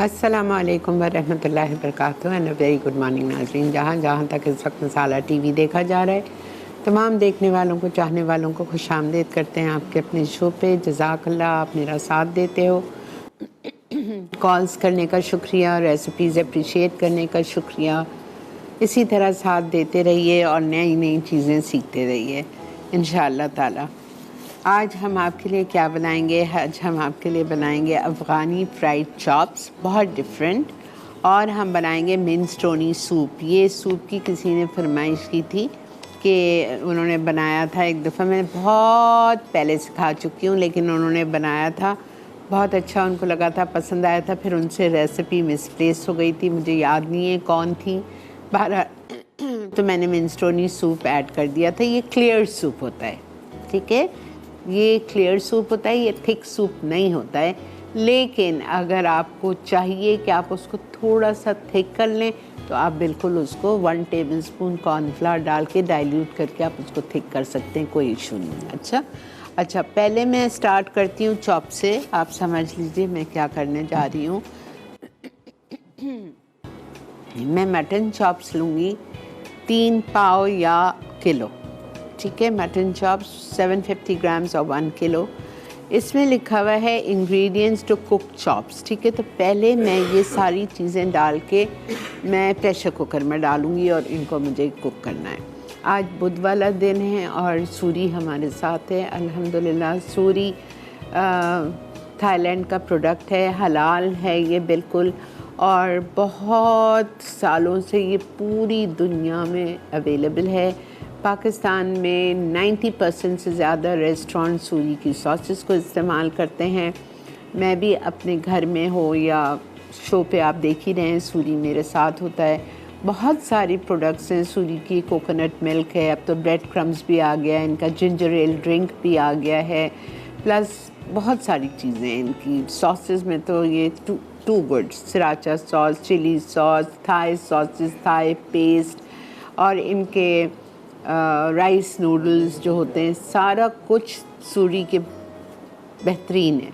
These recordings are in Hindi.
अस्सलाम वालेकुम वरहमतुल्लाहि वबरकातुहू एंड वेरी गुड मॉर्निंग नाज़रीन। जहाँ जहाँ तक इस वक्त मसाला टीवी देखा जा रहा है, तमाम देखने वालों को, चाहने वालों को खुशामदीद करते हैं आपके अपने शो पे। जज़ाकल्लाह, आप मेरा साथ देते हो। कॉल्स करने का शुक्रिया, रेसिपीज़ अप्रिशिएट करने का शुक्रिया। इसी तरह साथ देते रहिए और नई नई चीज़ें सीखते रहिए इंशाअल्लाह ताला। आज हम आपके लिए क्या बनाएंगे? आज हम आपके लिए बनाएंगे अफ़गानी फ्राइड चॉप्स, बहुत डिफरेंट। और हम बनाएंगे मिनेस्ट्रोनी सूप। ये सूप की किसी ने फरमाइश की थी कि उन्होंने बनाया था एक दफ़ा। मैं बहुत पहले से खा चुकी हूँ, लेकिन उन्होंने बनाया था, बहुत अच्छा उनको लगा था, पसंद आया था। फिर उनसे रेसिपी मिसप्लेस हो गई थी, मुझे याद नहीं है कौन थी। बहरहाल तो मैंने मिनेस्ट्रोनी सूप ऐड कर दिया था। ये क्लियर सूप होता है, ठीक है। ये क्लियर सूप होता है, ये थिक सूप नहीं होता है। लेकिन अगर आपको चाहिए कि आप उसको थोड़ा सा थिक कर लें, तो आप बिल्कुल उसको 1 टेबलस्पून कॉर्नफ्लावर डाल के डाइल्यूट करके आप उसको थिक कर सकते हैं, कोई इशू नहीं है। अच्छा, पहले मैं स्टार्ट करती हूँ चॉप से। आप समझ लीजिए मैं क्या करने जा रही हूँ। मैं मटन चॉप्स लूँगी 3 पाव या किलो, ठीक है। मटन चॉप्स 750 ग्राम्स और 1 किलो। इसमें लिखा हुआ है इंग्रेडिएंट्स टू कुक चॉप्स, ठीक है। तो पहले मैं ये सारी चीज़ें डाल के मैं प्रेशर कुकर में डालूँगी और इनको मुझे कुक करना है। आज बुध वाला दिन है और सूरी हमारे साथ है अल्हम्दुलिल्लाह। सूरी थाईलैंड का प्रोडक्ट है, हलाल है ये बिल्कुल, और बहुत सालों से ये पूरी दुनिया में अवेलेबल है। पाकिस्तान में 90% से ज़्यादा रेस्टोरेंट सूरी की सॉसेस को इस्तेमाल करते हैं। मैं भी अपने घर में हो या शो पे आप देख ही रहे हैं, सूरी मेरे साथ होता है। बहुत सारी प्रोडक्ट्स हैं सूरी की। कोकोनट मिल्क है, अब तो ब्रेड क्रम्स भी आ गया है, इनका जिंजर एल ड्रिंक भी आ गया है, प्लस बहुत सारी चीज़ें हैं इनकी। सॉसेस में तो ये two good, sriracha sauce, chilli sauce, Thai sauces, Thai paste, और इनके राइस नूडल्स जो होते हैं, सारा कुछ सूरी के बेहतरीन है।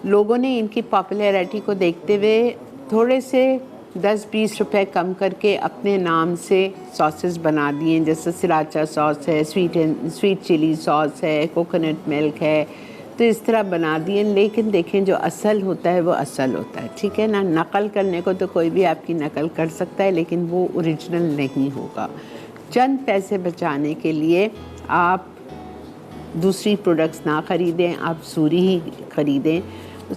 लोगों ने इनकी पॉपुलैरिटी को देखते हुए थोड़े से 10-20 रुपए कम करके अपने नाम से सॉसेस बना दिए, जैसे सराचा सॉस है, स्वीट चिली सॉस है, कोकोनट मिल्क है, तो इस तरह बना दिए। लेकिन देखें, जो असल होता है वो असल होता है, ठीक है ना। नकल करने को तो कोई भी आपकी नकल कर सकता है, लेकिन वो ओरिजिनल नहीं होगा। चंद पैसे बचाने के लिए आप दूसरी प्रोडक्ट्स ना ख़रीदें, आप सूरी ही ख़रीदें।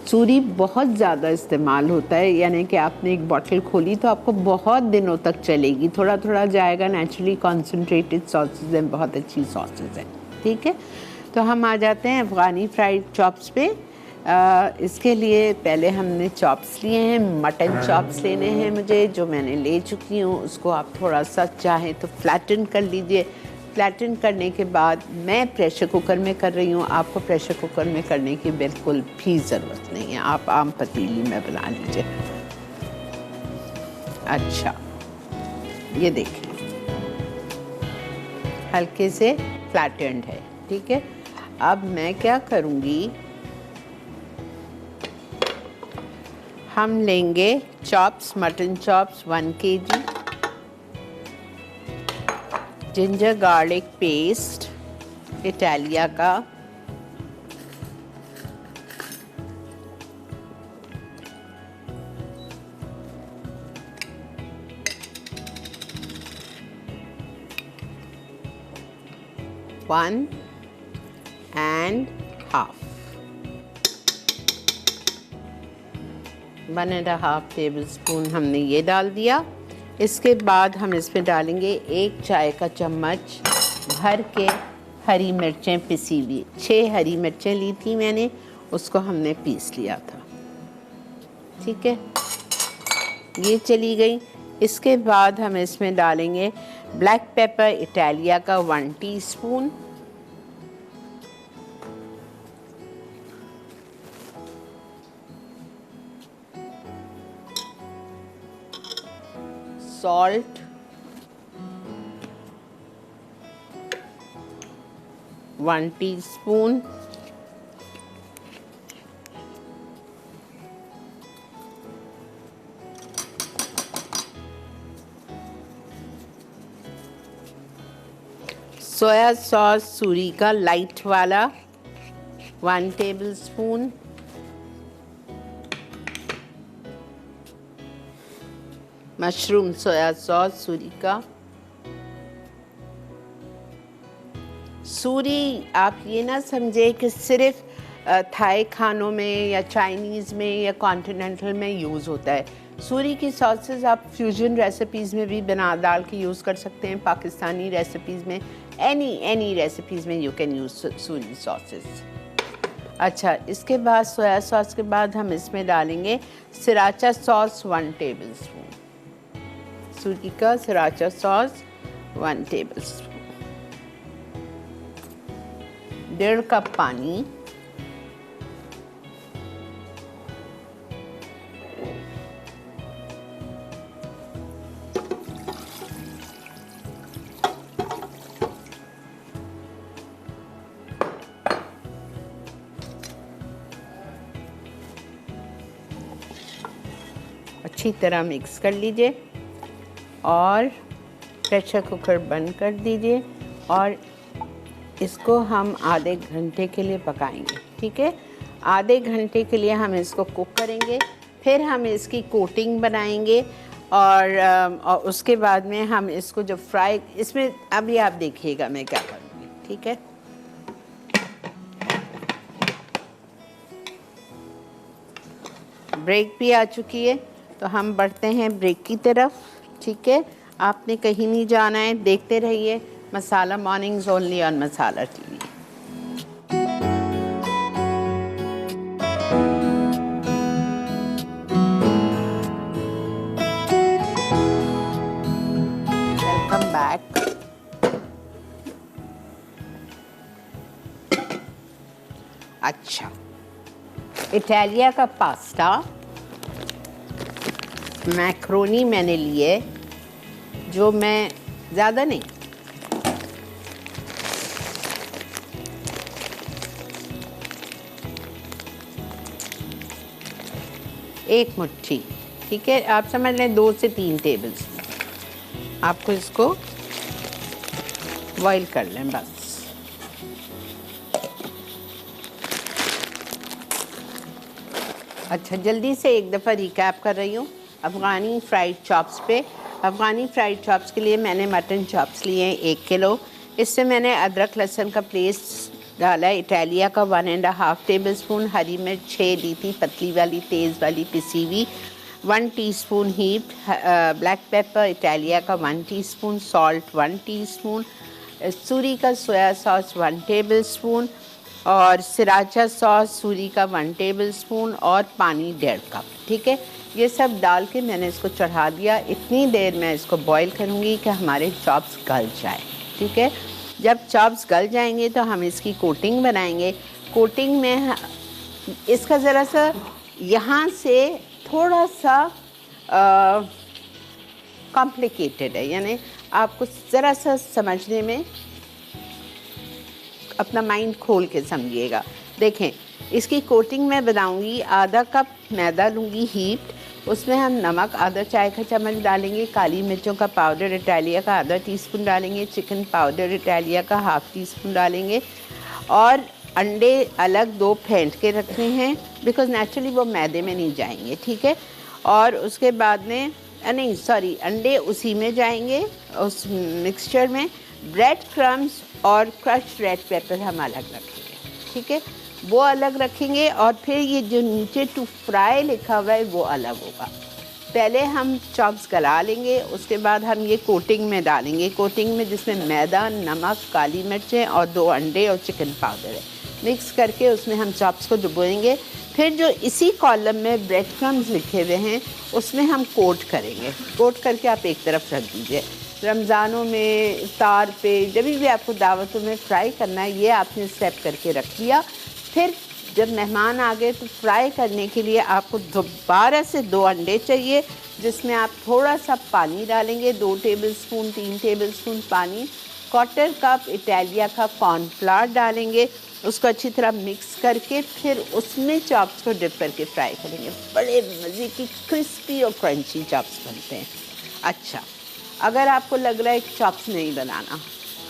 सूरी बहुत ज़्यादा इस्तेमाल होता है, यानी कि आपने एक बॉटल खोली तो आपको बहुत दिनों तक चलेगी, थोड़ा थोड़ा जाएगा। नेचुरली कॉन्सनट्रेटेड सॉसेज हैं, बहुत अच्छी सॉसेज हैं, ठीक है। तो हम आ जाते हैं अफ़गानी फ्राइड चॉप्स पे। इसके लिए पहले हमने चॉप्स लिए हैं, मटन चॉप्स लेने हैं मुझे, जो मैंने ले चुकी हूँ। उसको आप थोड़ा सा चाहें तो फ्लैटन कर लीजिए। फ्लैटन करने के बाद मैं प्रेशर कुकर में कर रही हूँ, आपको प्रेशर कुकर में करने की बिल्कुल भी ज़रूरत नहीं है, आप आम पतीली में बना लीजिए। अच्छा, ये देखिए हल्के से फ्लैटेंड है, ठीक है। अब मैं क्या करूँगी, हम लेंगे chops, mutton chops 1 kg, ginger garlic paste Italia का, one and half tablespoon हमने ये डाल दिया। इसके बाद हम इसमें डालेंगे 1 चाय का चम्मच भर के हरी मिर्चें पिसी हुई। 6 हरी मिर्चें ली थी मैंने, उसको हमने पीस लिया था, ठीक है। ये चली गई। इसके बाद हम इसमें डालेंगे ब्लैक पेपर इटालिया का 1 teaspoon, salt 1 teaspoon, soya sauce Suri का लाइट वाला 1 tablespoon, mushroom soya sauce Suri का। सूरी आप ये ना समझे कि सिर्फ थाई खानों में या चाइनीज़ में या कॉन्टिनेंटल में यूज़ होता है। सूरी की सॉसेस आप फ्यूजन रेसिपीज़ में भी बना डाल के यूज़ कर सकते हैं, पाकिस्तानी रेसिपीज़ में, एनी रेसिपीज़ में you can use Suri sauces. अच्छा, इसके बाद सोया सॉस के बाद हम इसमें डालेंगे सराचा सॉस 1 टेबलस्पून, सूरी का सराचा सॉस 1 टेबलस्पून, 1.5 कप पानी, अच्छी तरह मिक्स कर लीजिए और प्रेशर कुकर बंद कर दीजिए और इसको हम आधे घंटे के लिए पकाएंगे। ठीक है, आधे घंटे के लिए हम इसको कुक करेंगे, फिर हम इसकी कोटिंग बनाएंगे और उसके बाद में हम इसको जब फ्राई, इसमें अभी आप देखिएगा मैं क्या करूँगी। ठीक है, ब्रेक भी आ चुकी है तो हम बढ़ते हैं ब्रेक की तरफ। ठीक है, आपने कहीं नहीं जाना है, देखते रहिए Masala mornings only on Masala TV. Welcome back. अच्छा, इटालिया का पास्ता मैक्रोनी मैंने लिए, जो मैं ज़्यादा नहीं, एक मुट्ठी। ठीक है, आप समझ लें 2 से 3 टेबल्स। आपको इसको बॉईल कर लें बस। अच्छा, जल्दी से एक दफ़ा रिकैप कर रही हूँ अफ़गानी फ्राइड चॉप्स पे। अफ़गानी फ्राइड चॉप्स के लिए मैंने मटन चॉप्स लिए हैं 1 किलो। इससे मैंने अदरक लहसुन का पेस्ट डाला है इटालिया का 1.5 टेबलस्पून, हरी मिर्च 6 ली थी पतली वाली तेज़ वाली पिसी हुई, 1 teaspoon heat, black pepper Italia का 1 टीस्पून, सॉल्ट 1 टीस्पून, सूरी का सोया सॉस 1 टेबलस्पून और सराचा सॉस सूरी का 1 टेबलस्पून और पानी 1.5 कप। ठीक है, ये सब डाल के मैंने इसको चढ़ा दिया। इतनी देर मैं इसको बॉईल करूँगी कि हमारे चॉप्स गल जाए। ठीक है, जब चॉप्स गल जाएंगे तो हम इसकी कोटिंग बनाएंगे। कोटिंग में इसका ज़रा सा यहाँ से थोड़ा सा कॉम्प्लिकेटेड है, यानी आपको ज़रा सा समझने में अपना माइंड खोल के समझिएगा। देखें, इसकी कोटिंग मैं बनाऊंगी। आधा कप मैदा लूँगी हीट, उसमें हम नमक आधा चाय का चम्मच डालेंगे, काली मिर्चों का पाउडर इटालिया का आधा टीस्पून डालेंगे, चिकन पाउडर इटालिया का 1/2 टीस्पून डालेंगे और अंडे अलग 2 फेंट के रखने हैं, बिकॉज नेचुरली वो मैदे में नहीं जाएंगे। ठीक है, और उसके बाद में नहीं सॉरी अंडे उसी में जाएंगे, उस मिक्सचर में। ब्रेड क्रम्स और क्रश्ड रेड पेपर हम अलग रखेंगे। ठीक है, वो अलग रखेंगे और फिर ये जो नीचे टू फ्राई लिखा हुआ है वो अलग होगा। पहले हम चॉप्स गला लेंगे, उसके बाद हम ये कोटिंग में डालेंगे। कोटिंग में जिसमें मैदा, नमक, काली मिर्चें और 2 अंडे और चिकन पाउडर है, मिक्स करके उसमें हम चॉप्स को डुबोएंगे। फिर जो इसी कॉलम में ब्रेड क्रम्स लिखे हुए हैं उसमें हम कोट करेंगे। कोट करके आप एक तरफ रख दीजिए। रमज़ानों में, इफ्तार पे, जब भी आपको दावतों में फ्राई करना है, ये आपने स्टेप करके रख दिया। फिर जब मेहमान आ गए तो फ्राई करने के लिए आपको दोबारा से 2 अंडे चाहिए, जिसमें आप थोड़ा सा पानी डालेंगे, 2 टेबलस्पून 3 टेबलस्पून पानी, 1/4 कप इटालिया का कॉर्नफ्लावर डालेंगे, उसको अच्छी तरह मिक्स करके फिर उसमें चॉप्स को डिप करके फ्राई करेंगे। बड़े मज़े की क्रिस्पी और क्रंची चॉप्स बनते हैं। अच्छा, अगर आपको लग रहा है कि चॉप्स नहीं बनाना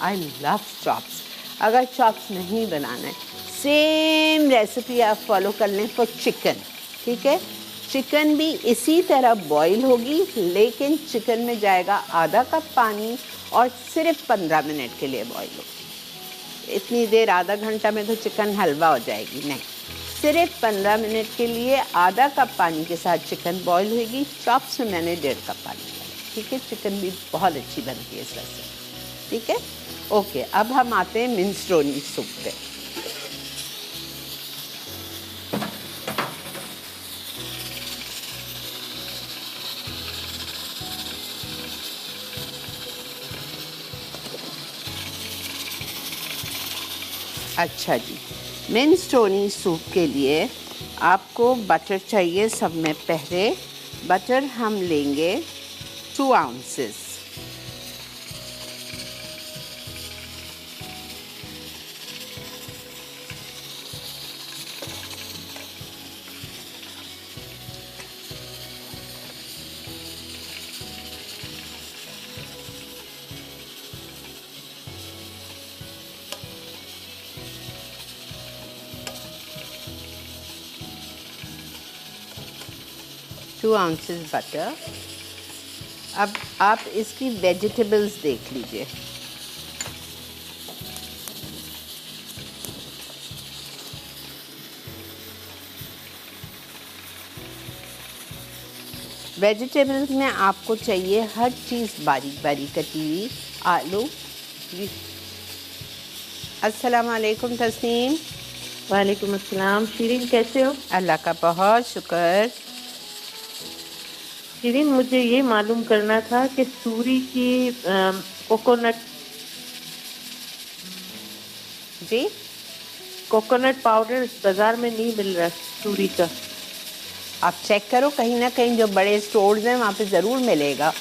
आई लव चॉप्स। अगर चॉप्स नहीं बनाना है, सेम रेसिपी आप फॉलो कर लें फॉर चिकन, ठीक है। चिकन भी इसी तरह बॉईल होगी, लेकिन चिकन में जाएगा आधा कप पानी और सिर्फ 15 मिनट के लिए बॉईल होगी। इतनी देर आधा घंटा में तो चिकन हलवा हो जाएगी, नहीं, सिर्फ 15 मिनट के लिए आधा कप पानी के साथ चिकन बॉईल होगी। चॉप्स में मैंने 1.5 कप पानी डाला, ठीक है। चिकन भी बहुत अच्छी बनती है इस वजह से, ठीक है। ओके, अब हम आते हैं मिनेस्ट्रोनी सूप पे। अच्छा जी, मिनेस्ट्रोनी सूप के लिए आपको बटर चाहिए। सब में पहले बटर हम लेंगे 2 आउंसेस। To ounces butter. अब आप इसकी वेजिटेबल्स देख लीजिए। वेजिटेबल्स में आपको चाहिए हर चीज़ बारीक बारीक कटी हुई। आलू जी। अस्सलाम वालेकुम तस्नीम। वालेकुम अस्सलाम। शीरीन कैसे हो? अल्लाह का बहुत शुक्र। शीरीन, मुझे ये मालूम करना था कि सूरी की कोकोनट पाउडर बाज़ार में नहीं मिल रहा सूरी का। आप चेक करो, कहीं ना कहीं जो बड़े स्टोर्स हैं वहाँ पे ज़रूर मिलेगा।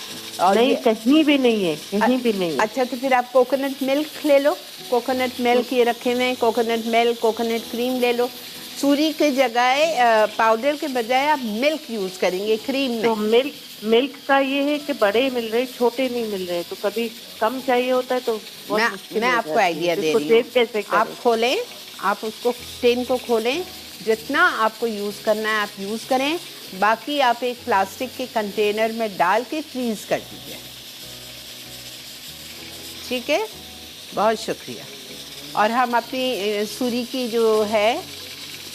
और नहीं, कहीं भी नहीं है, कहीं भी नहीं है। अच्छा, तो फिर आप कोकोनट मिल्क ले लो। कोकोनट मिल्क ये रखे हुए हैं, कोकोनट मिल्क, कोकोनट क्रीम ले लो। सूरी के जगह पाउडर के बजाय आप मिल्क यूज़ करेंगे, क्रीम में। तो मिल्क का ये है कि बड़े मिल रहे, छोटे नहीं मिल रहे। तो कभी कम चाहिए होता है तो बहुत मुश्किल मैं हो आपको जाती आइडिया है। दे इसको रही हूँ। सेव कैसे करें? आप खोलें, आप उसको टिन को खोलें, जितना आपको यूज़ करना है आप यूज़ करें। बाकी आप एक प्लास्टिक के कंटेनर में डाल के फ्रीज़ कर दीजिए, ठीक है। बहुत शुक्रिया। और हम अपनी सूरी की जो है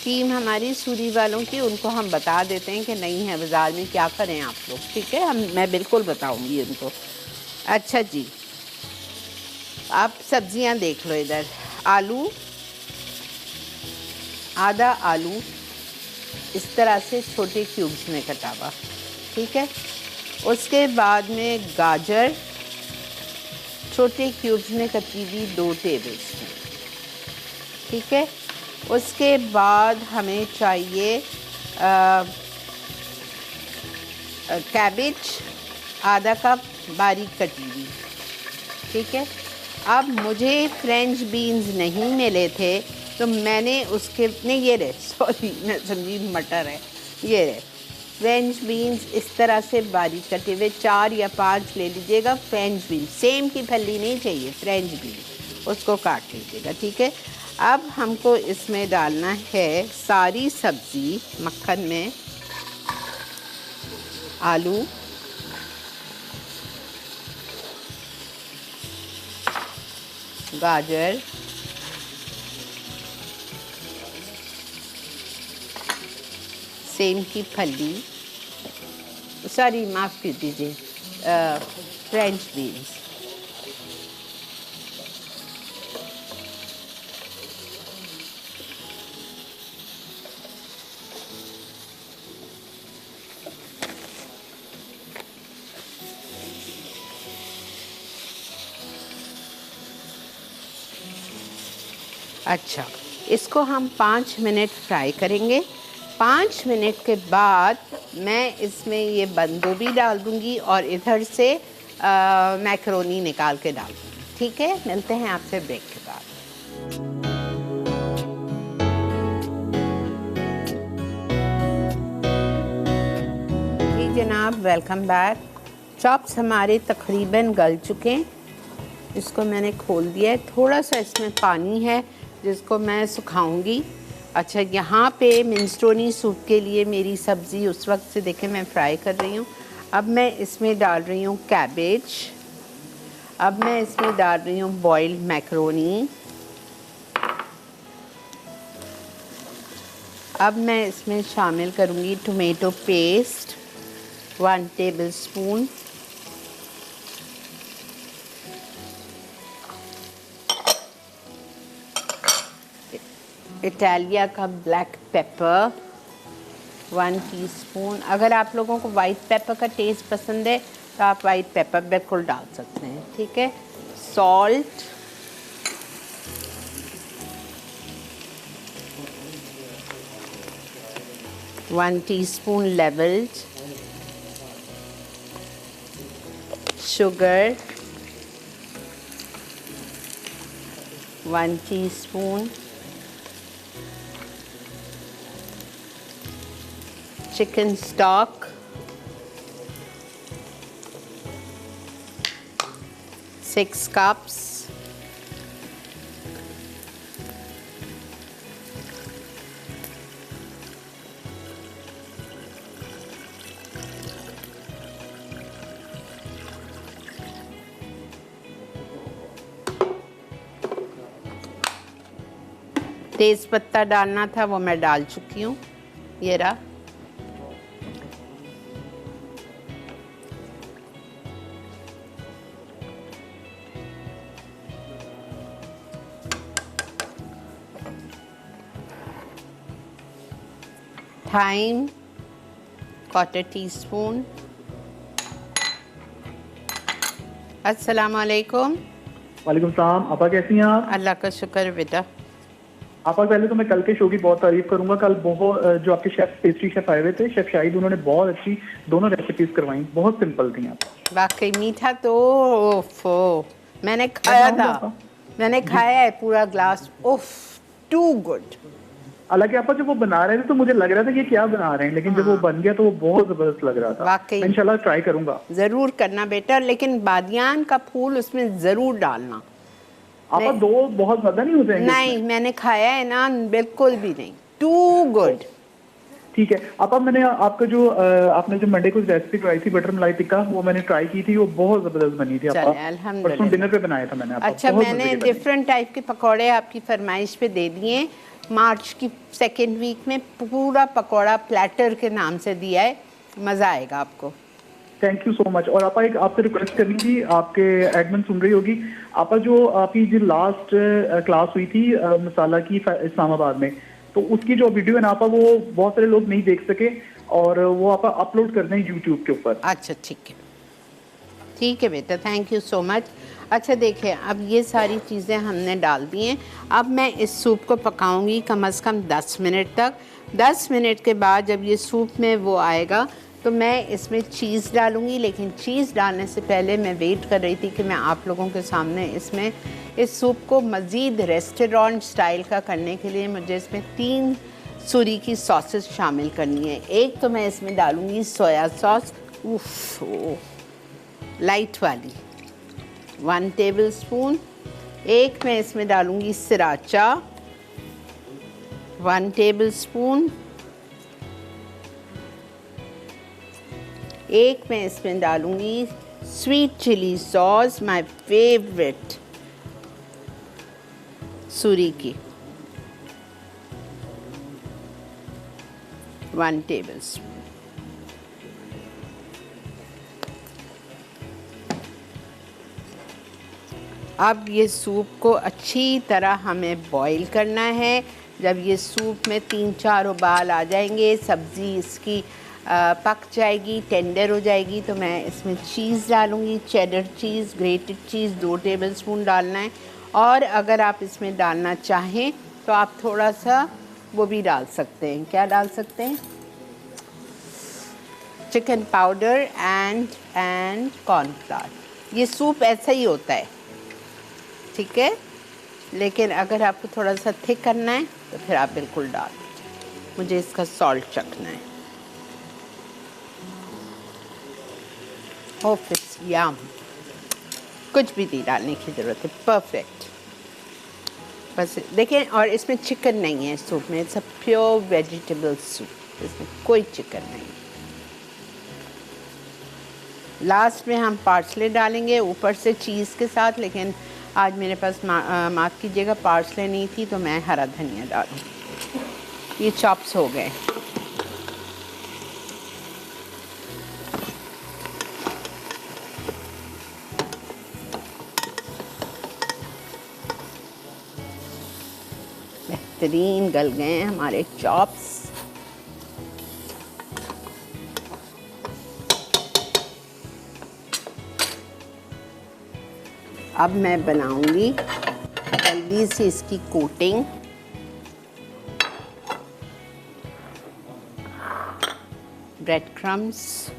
टीम, हमारी सूरी वालों की, उनको हम बता देते हैं कि नहीं है बाज़ार में, क्या करें आप लोग, ठीक है। मैं बिल्कुल बताऊंगी उनको। अच्छा जी, आप सब्जियां देख लो इधर। आलू, आधा आलू इस तरह से छोटे क्यूब्स में कटा हुआ, ठीक है। उसके बाद में गाजर छोटे क्यूब्स में कटी हुई 2 टेबलस्पून, ठीक है। उसके बाद हमें चाहिए कैबेज आधा कप बारीक कटी हुई, ठीक है। अब मुझे फ्रेंच बीन्स नहीं मिले थे तो मैंने उसके नहीं, ये रहे, सॉरी मैं समझी मटर है, ये रहे फ्रेंच बीन्स इस तरह से बारीक कटे हुए 4 या 5 ले लीजिएगा। फ्रेंच बीन्स, सेम की फली नहीं चाहिए, फ्रेंच बीन्स, उसको काट लीजिएगा, ठीक है। अब हमको इसमें डालना है सारी सब्ज़ी मक्खन में। आलू, गाजर, सेम की फली, सॉरी माफ़ कर दीजिए, फ्रेंच बीन्स, अच्छा, इसको हम 5 मिनट फ्राई करेंगे। 5 मिनट के बाद मैं इसमें ये बंद गोभी डाल दूँगी और इधर से मैकरोनी निकाल के डाल दूँगी, ठीक है। मिलते हैं आपसे ब्रेक के बाद। जी जनाब, वेलकम बैक। चॉप्स हमारे तकरीबन गल चुके हैं। इसको मैंने खोल दिया है, थोड़ा सा इसमें पानी है जिसको मैं सुखाऊंगी। अच्छा, यहाँ पे मिनेस्ट्रोनी सूप के लिए मेरी सब्ज़ी उस वक्त से देखें मैं फ्राई कर रही हूँ। अब मैं इसमें डाल रही हूँ कैबेज, अब मैं इसमें डाल रही हूँ बॉइल्ड मैकरोनी, अब मैं इसमें शामिल करूँगी टोमेटो पेस्ट 1 टेबलस्पून, इटालिया का ब्लैक पेपर 1 टीस्पून। अगर आप लोगों को वाइट पेपर का टेस्ट पसंद है तो आप वाइट पेपर बिल्कुल डाल सकते हैं, ठीक है। Salt, one teaspoon levelled, sugar 1 teaspoon, chicken stock 6 cups, तेज पत्ता डालना था वो मैं डाल चुकी हूँ, ये रहा। Thyme 1/4 teaspoon. अस्सलाम वालेकुम। वालेकुम सलाम। आपा कैसी हैं आप? अल्लाह का शुक्र है बेटा। आपा पहले तो मैं कल के शो की बहुत तारीफ करूंगा। कल बहुत जो आपके शेफ पेस्ट्री शेफ आए हुए थे, शेफ शाहिद, उन्होंने बहुत अच्छी दोनों रेसिपीज करवाई, बहुत सिंपल थी आप। वाकई मीठा तो ओफो, मैंने खाया था, मैंने खाया है पूरा ग्लास, उफ टू गुड। हालांकि आपा जब वो बना रहे थे तो मुझे लग रहा था कि क्या बना रहे हैं, लेकिन जब वो बन गया तो वो बहुत जबरदस्त लग रहा था। वाकई मैं इंशाल्लाह ट्राई करूंगा। जरूर करना बेटा, लेकिन बादियान का फूल उसमें जरूर डालना। आपा दो बहुत ज्यादा नहीं हो जाएंगे? नहीं, मैंने खाया है ना, बिल्कुल भी नहीं, टू गुड। ठीक है आपा, मैंने आपका जो आपने जो मंडे को रेसिपी ट्राई थी बटर मलाई टिक्का, वो मैंने ट्राई की थी, वो बहुत जबरदस्त बनी थी। आपा परसों डिनर पे बनाया था मैंने। अच्छा, मैंने डिफरेंट टाइप के पकौड़े आपकी फरमाइश पे दे दिए। मार्च की 2nd वीक में पूरा पकौड़ा प्लेटर के नाम से दिया है, मज़ा आएगा आपको। Thank you so much. और आपा एक आपसे रिक्वेस्ट करनी थी, आपके एडमिन सुन रही होगी। आपा जो आपकी जो लास्ट क्लास हुई थी मसाला की इस्लामाबाद में, तो उसकी जो वीडियो है ना आपा, वो बहुत सारे लोग नहीं देख सके, और वो आपा अपलोड कर दें यूट्यूब के ऊपर। अच्छा ठीक है, ठीक है बेटा, थैंक यू सो मच। अच्छा देखिए, अब ये सारी चीज़ें हमने डाल दी हैं। अब मैं इस सूप को पकाऊंगी कम से कम 10 मिनट तक। 10 मिनट के बाद जब ये सूप में वो आएगा तो मैं इसमें चीज़ डालूंगी, लेकिन चीज़ डालने से पहले मैं वेट कर रही थी कि मैं आप लोगों के सामने इसमें इस सूप को मज़ीद रेस्टोरेंट स्टाइल का करने के लिए मुझे इसमें 3 सूरी की सॉसेस शामिल करनी है। एक तो मैं इसमें डालूंगी सोया सॉस, उफ लाइट वाली 1 टेबलस्पून। एक मैं इसमें डालूंगी सराचा 1 टेबलस्पून। एक मैं इसमें डालूंगी sweet chilli sauce, my favourite सूरी की 1 टेबलस्पून। अब ये सूप को अच्छी तरह हमें बॉईल करना है। जब ये सूप में 3-4 उबाल आ जाएंगे, सब्ज़ी इसकी पक जाएगी, टेंडर हो जाएगी, तो मैं इसमें चीज़ डालूँगी। चेडर चीज़, ग्रेटेड चीज़ 2 टेबलस्पून डालना है। और अगर आप इसमें डालना चाहें तो आप थोड़ा सा वो भी डाल सकते हैं। क्या डाल सकते हैं? Chicken powder and cornflour. ये सूप ऐसा ही होता है, ठीक है, लेकिन अगर आपको थोड़ा सा थिक करना है तो फिर आप बिल्कुल डाल दीजिए। मुझे इसका सॉल्ट चखना है। ओह यम, कुछ भी नहीं डालने की ज़रूरत है, परफेक्ट। बस देखें, और इसमें चिकन नहीं है सूप में, it's a pure vegetable soup, इसमें कोई चिकन नहीं। लास्ट में हम पार्सले डालेंगे ऊपर से चीज़ के साथ, लेकिन आज मेरे पास माफ़ कीजिएगा पार्सले नहीं थी तो मैं हरा धनिया डालूँ। ये चॉप्स हो गए। बेहतरीन गल गए हैं हमारे चॉप्स। अब मैं बनाऊंगी जल्दी से इसकी कोटिंग। ब्रेड क्रम्स,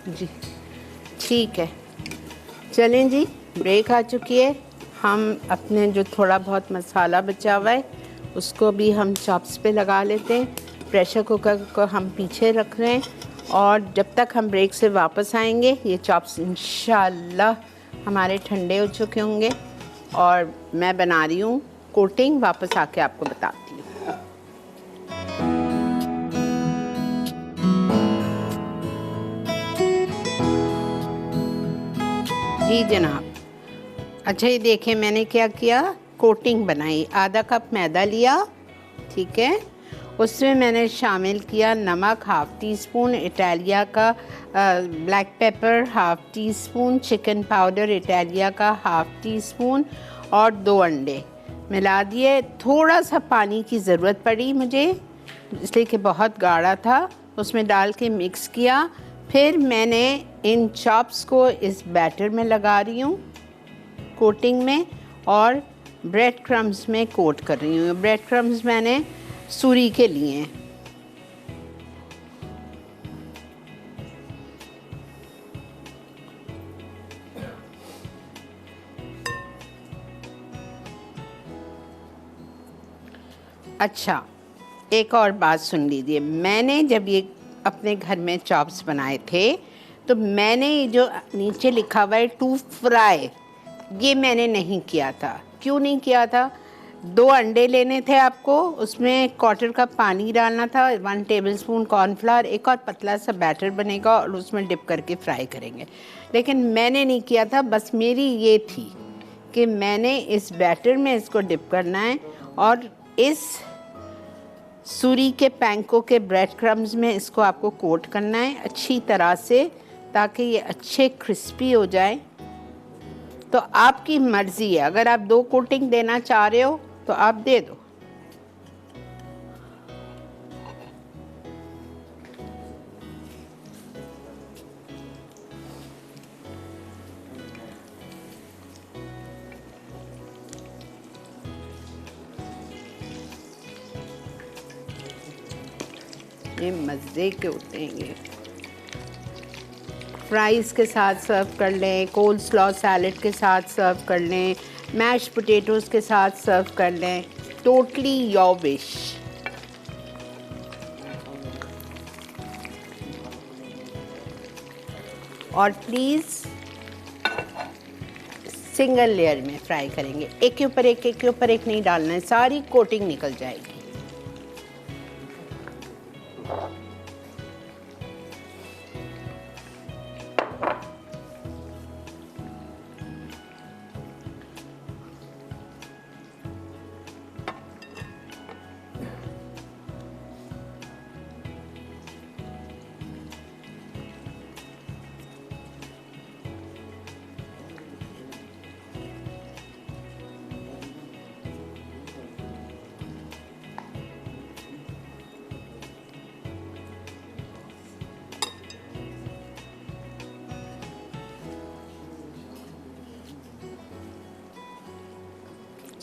जी ठीक है। चलें जी, ब्रेक आ चुकी है। हम अपने जो थोड़ा बहुत मसाला बचा हुआ है उसको भी हम चॉप्स पे लगा लेते हैं। प्रेशर कुकर को हम पीछे रख रहे हैं और जब तक हम ब्रेक से वापस आएंगे ये चॉप्स इंशाल्लाह हमारे ठंडे हो चुके होंगे और मैं बना रही हूँ कोटिंग। वापस आके आपको बताती हूँ। जी जनाब, अच्छा ये देखिए मैंने क्या किया, कोटिंग बनाई। आधा कप मैदा लिया, ठीक है, उसमें मैंने शामिल किया नमक हाफ़ टी स्पून, इटालिया का black pepper half tea spoon, chicken powder Italia का हाफ़ टी स्पून और 2 अंडे मिला दिए। थोड़ा सा पानी की ज़रूरत पड़ी मुझे इसलिए कि बहुत गाढ़ा था, उसमें डाल के मिक्स किया। फिर मैंने इन चॉप्स को इस बैटर में लगा रही हूँ कोटिंग में और ब्रेड क्रम्स में कोट कर रही हूँ। ब्रेड क्रम्स मैंने सूरी के लिए हैं। अच्छा एक और बात सुन लीजिए, मैंने जब ये अपने घर में चॉप्स बनाए थे तो मैंने जो नीचे लिखा हुआ है टू फ्राई, ये मैंने नहीं किया था। क्यों नहीं किया था? 2 अंडे लेने थे आपको, उसमें 1/4 कप पानी डालना था, 1 टेबलस्पून कॉर्नफ्लावर, एक और पतला सा बैटर बनेगा और उसमें डिप करके फ्राई करेंगे। लेकिन मैंने नहीं किया था, बस मेरी ये थी कि मैंने इस बैटर में इसको डिप करना है और इस सूरी के पैंको के ब्रेड क्रम्स में इसको आपको कोट करना है अच्छी तरह से ताकि ये अच्छे क्रिस्पी हो जाए। तो आपकी मर्ज़ी है, अगर आप 2 कोटिंग देना चाह रहे हो तो आप दे दो। ये मज़े के उठेंगे। फ्राइज़ के साथ सर्व कर लें, कोल्ड स्लॉ सैलेड के साथ सर्व कर लें, मैश पोटैटोज़ के साथ सर्व कर लें, टोटली योर विश। और प्लीज़ सिंगल लेयर में फ्राई करेंगे, एक के ऊपर एक, एक के ऊपर एक नहीं डालना है, सारी कोटिंग निकल जाएगी।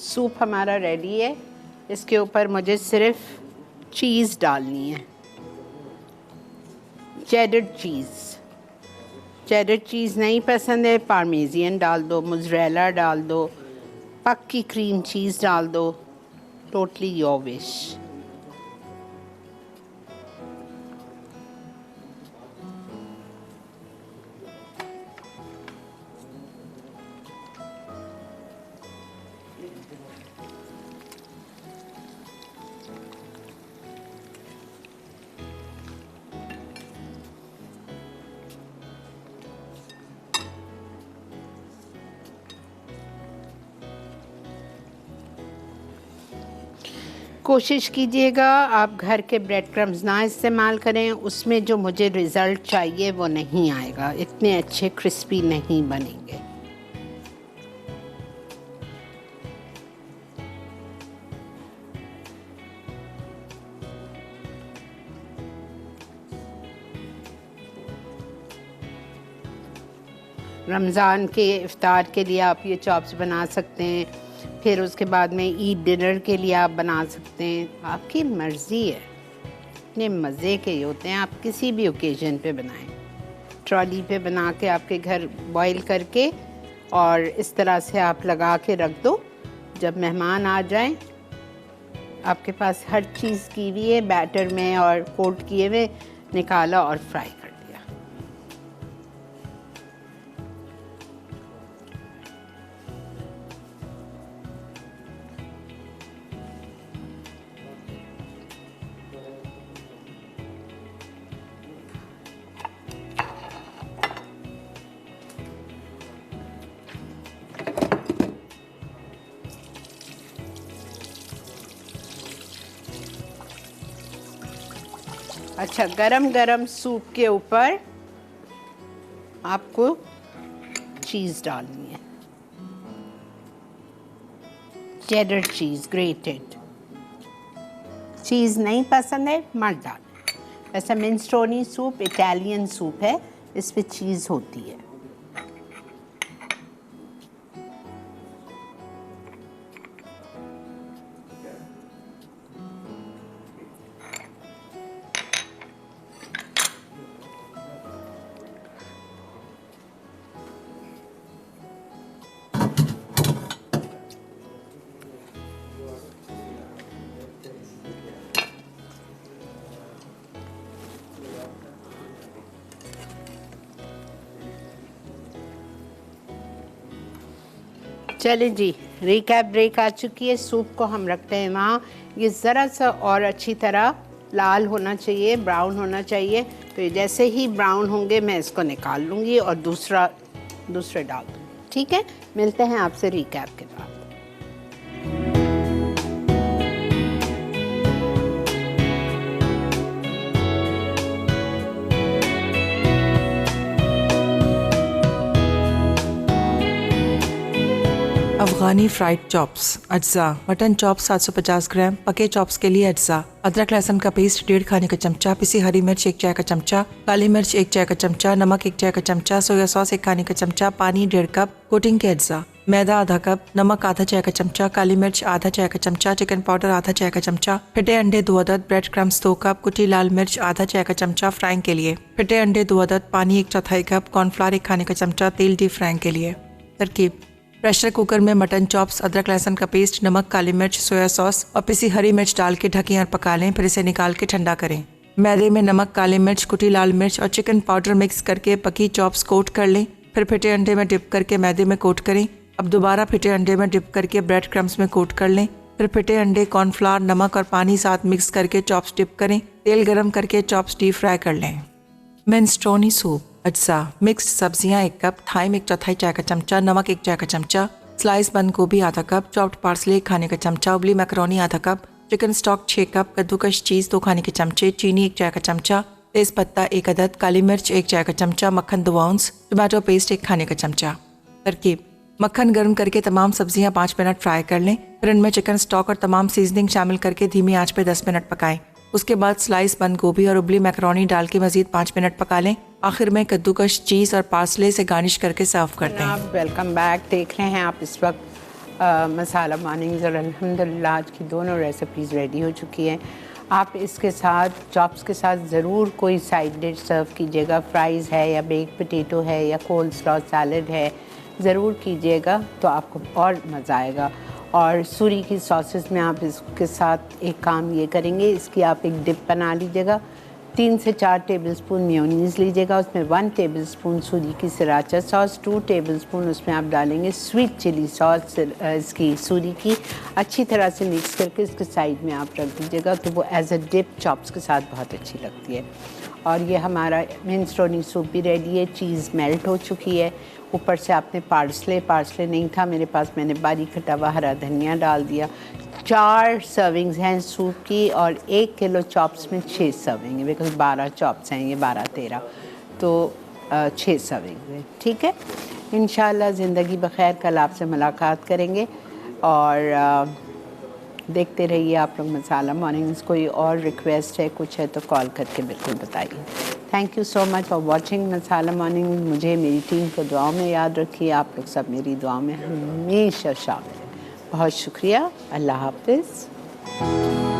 सूप हमारा रेडी है। इसके ऊपर मुझे सिर्फ चीज़ डालनी है चेडर चीज़ नहीं पसंद है, पार्मेजियन डाल दो, मोज़रेला डाल दो, पक्की क्रीम चीज़ डाल दो, टोटली योर विश। कोशिश कीजिएगा आप घर के ब्रेड क्रम्स ना इस्तेमाल करें, उसमें जो मुझे रिज़ल्ट चाहिए वो नहीं आएगा, इतने अच्छे क्रिस्पी नहीं बनेंगे। रमज़ान के इफ्तार के लिए आप ये चॉप्स बना सकते हैं, फिर उसके बाद में ईद डिनर के लिए आप बना सकते हैं, आपकी मर्ज़ी है। इतने मज़े के होते हैं, आप किसी भी ओकेजन पे बनाएं। ट्रॉली पे बना के आपके घर बॉईल करके और इस तरह से आप लगा के रख दो, जब मेहमान आ जाएं आपके पास हर चीज़ की हुई है बैटर में और कोट किए हुए, निकाला और फ्राई कर दिया। अच्छा, गरम गरम सूप के ऊपर आपको चीज़ डालनी है, चेडर चीज़ ग्रेटेड। चीज़ नहीं पसंद है मत डालें। वैसे मिनेस्ट्रोनी सूप इटालियन सूप है, इस पे चीज़ होती है। चले जी, रिकैप ब्रेक आ चुकी है। सूप को हम रखते हैं वहाँ। ये ज़रा सा और अच्छी तरह लाल होना चाहिए, ब्राउन होना चाहिए। तो ये जैसे ही ब्राउन होंगे मैं इसको निकाल लूँगी और दूसरे डाल दूँगी। ठीक है, मिलते हैं आपसे रिकैप के बाद। Afghani fried chops. अज्जा: मटन चॉप्स 750 ग्राम, पके चॉप्स के लिए अज्जा: अदरक लहसुन का पेस्ट 1.5 खाने का चमचा, पिसी हरी मिर्च 1 चाय का चमचा, काली मिर्च 1 चाय का चमचा, नमक 1 चाय का चमचा, सोया सॉस 1 खाने का चमचा, पानी 1.5 कप, कोटिंग के अज्जा: मैदा आधा कप, नमक आधा चाय का चमचा, काली मिर्च आधा चाय का चमचा, चिकन पाउडर आधा चाय का चमचा, फिटे अंडे 2 अदद, ब्रेड क्रम्स 2 कप, कुटी लाल मिर्च आधा चाय का चमचा फ्राइंग के लिए, फिटे अंडे 2 अदद, पानी 1/4 कप, कॉर्नफ्लावर 1 खाने का चमचा, तेल डीप फ्राइंग के लिए। तरकीब: प्रेशर कुकर में मटन चॉप्स, अदरक लहसुन का पेस्ट, नमक, काली मिर्च, सोया सॉस और पिसी हरी मिर्च डाल के ढकें और पका लें। फिर इसे निकाल के ठंडा करें। मैदे में नमक, काली मिर्च, कुटी लाल मिर्च और चिकन पाउडर मिक्स करके पकी चॉप्स कोट कर लें। फिर फिटे अंडे में डिप करके मैदे में कोट करें। अब दोबारा फिटे अंडे में डिप करके ब्रेड क्रम्स में कोट कर लें। फिर फिटे अंडे, कॉर्नफ्लावर, नमक और पानी साथ मिक्स करके चॉप्स डिप करें। तेल गरम करके चॉप्स डीप फ्राई कर लें। मिनेस्ट्रोनी सूप। अज्जा: मिक्स्ड सब्जियां 1 कप, थाइम 1/4 चाय का चमचा, नमक 1 चाय का चमचा, स्लाइस बंद गोभी आधा कप, चॉप्ड पार्सले 1 खाने का चमचा, उबली मैकरोनी आधा कप, चिकन स्टॉक 6 कप, कद्दूकस चीज़ 2 खाने के चमचे, चीनी 1 चाय का चमचा, तेज पत्ता 1 अदद, काली मिर्च 1 चाय का चमचा, मक्खन 2 आउंस, टमाटो पेस्ट 1 खाने का चमचा। तरकीब: मक्खन गर्म करके तमाम सब्जियां 5 मिनट फ्राई कर लें। फिर इनमें चिकन स्टॉक और तमाम सीजनिंग शामिल करके धीमी आंच पे 10 मिनट पकाएं। उसके बाद स्लाइस बंद गोभी और उबली मैकरोनी डाल के मजीद 5 मिनट पका लें। आखिर में कद्दूकस चीज़ और पार्सले से गार्निश करके सर्व करते हैं। आप वेलकम बैक। देख रहे हैं आप इस वक्त मसाला मॉर्निंग्स और अल्हम्दुलिल्लाह आज की दोनों रेसिपीज़ रेडी हो चुकी हैं। आप इसके साथ चॉप्स के साथ ज़रूर कोई साइड डिश सर्व कीजिएगा, फ्राइज़ है या बेक पोटैटो है या कोल्ड स्लॉ सैलड है, ज़रूर कीजिएगा तो आपको और मज़ा आएगा। और सूरी की सॉसेस में आप इसके साथ एक काम ये करेंगे, इसकी आप एक डिप बना लीजिएगा। 3 से 4 टेबलस्पून मेयोनीज़ लीजिएगा, उसमें 1 टेबलस्पून सूरी की सराचा सॉस, 2 टेबलस्पून उसमें आप डालेंगे स्वीट चिली सॉस इसकी सूरी की। अच्छी तरह से मिक्स करके इसके साइड में आप रख दीजिएगा, तो वो एज अ डिप चॉप्स के साथ बहुत अच्छी लगती है। और ये हमारा मिनेस्ट्रोनी सूप भी रेडी है, चीज़ मेल्ट हो चुकी है। ऊपर से आपने पार्सले नहीं था मेरे पास, मैंने बारीक कटा हुआ हरा धनिया डाल दिया। 4 सर्विंग्स हैं सूप की और 1 किलो चॉप्स में 6 सर्विंग है, बिकॉज 12 चॉप्स हैं, ये 12-13 तो 6 सर्विंग है। ठीक है, इंशाल्लाह ज़िंदगी बखैर कल आपसे मुलाकात करेंगे। और देखते रहिए आप लोग मसाला मॉर्निंग्स। कोई और रिक्वेस्ट है, कुछ है तो कॉल करके बिल्कुल बताइए। Thank you so much for watching masala morning. मुझे मेरी टीम को दुआओं में याद रखिए, आप लोग सब मेरी दुआओं में हमेशा शामिल हैं। बहुत शुक्रिया, अल्लाह हाफ़िज़।